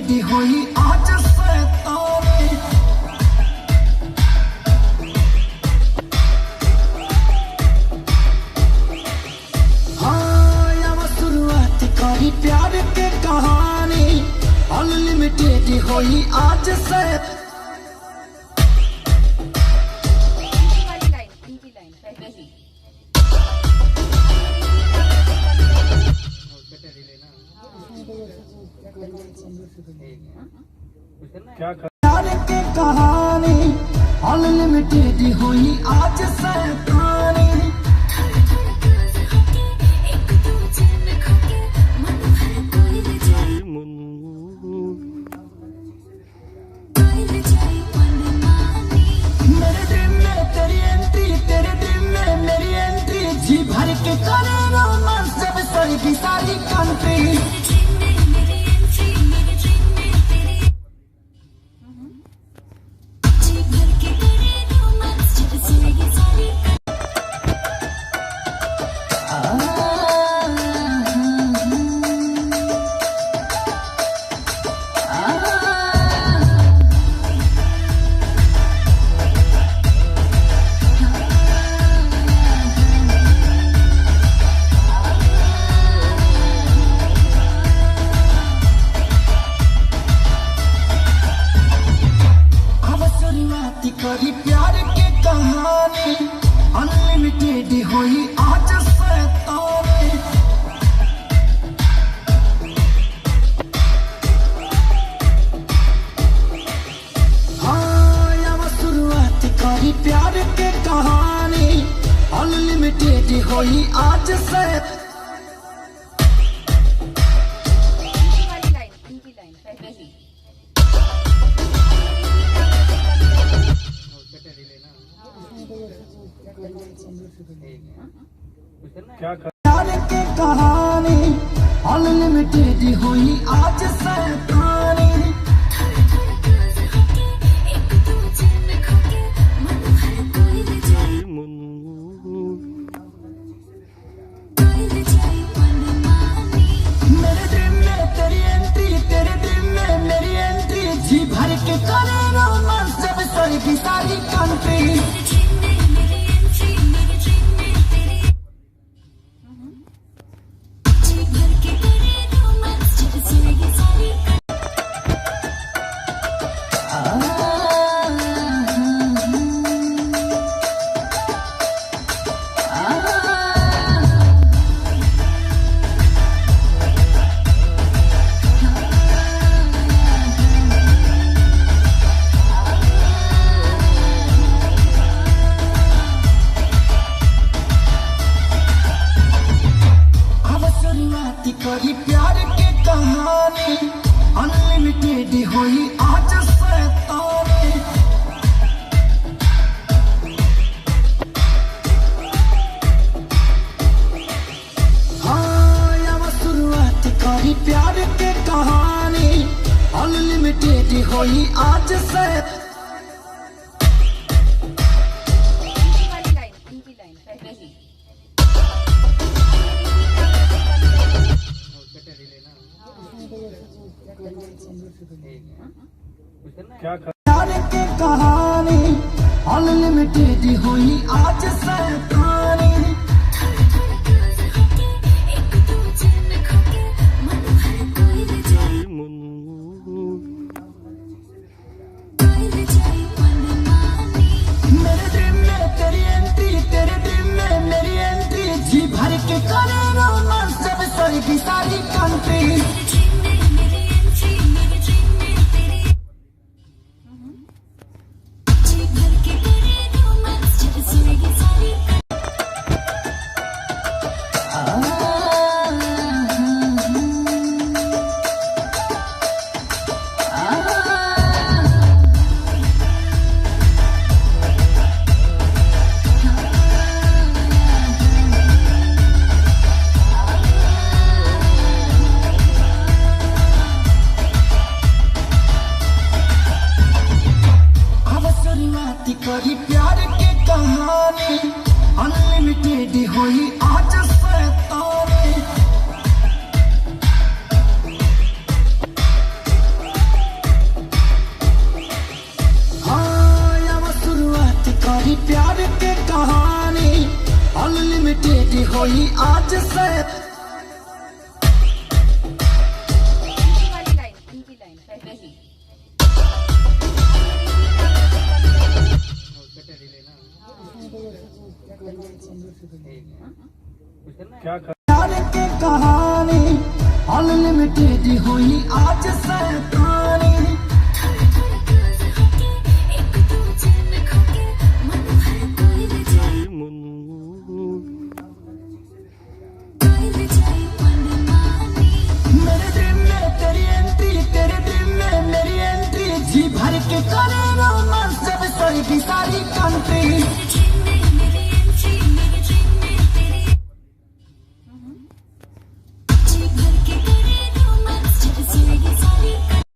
टेढ़ी हुई आज शैतानी। हाँ अब शुरुआत करी प्यार के कहानी, अनलिमिटेड हुई आज शैतानी। प्यार के कहानी अनलिमिटेड हुई आज शैतानी। मेरे ड्रीम में तेरी एंट्री, तेरे ड्रीम में मेरी एंट्री, जी भर के करे रोमांस जब सही सारी कंट्री। करी प्यार की कहानी अनलिमिटेड हुई आज शैतानी। हाँ अब शुरुआत करी प्यार की कहानी अनलिमिटेड हुई आज शैतानी। प्यार की कहानी अनलिमिटेड हुई आज शैतानी। मेरे ड्रीम में तेरी एंट्री, तेरे ड्रीम में मेरी एंट्री, जी भर के करे रोमांस जब सही सारी कंट्री। करी प्यार की कहानी अनलिमिटेड हुई आज शैतानी। हाँ अब शुरुआत करी प्यार की कहानी अनलिमिटेड हुई आज शैतानी। प्यार की कहानी अनलिमिटेड हुई आज शैतानी। मेरे ड्रीम में तेरी एंट्री, तेरे ड्रीम में मेरी एंट्री, जी भर के करे रोमांस जब सही सारी कंट्री। हुई आज से। प्यार की कहानी अनलिमिटेड हुई आज से कहानी। मेरे ड्रीम में तेरी एंट्री, तेरे ड्रीम में मेरी एंट्री, जी भर के करे रोमांस जब स्वर्ग की सारी कंट्री।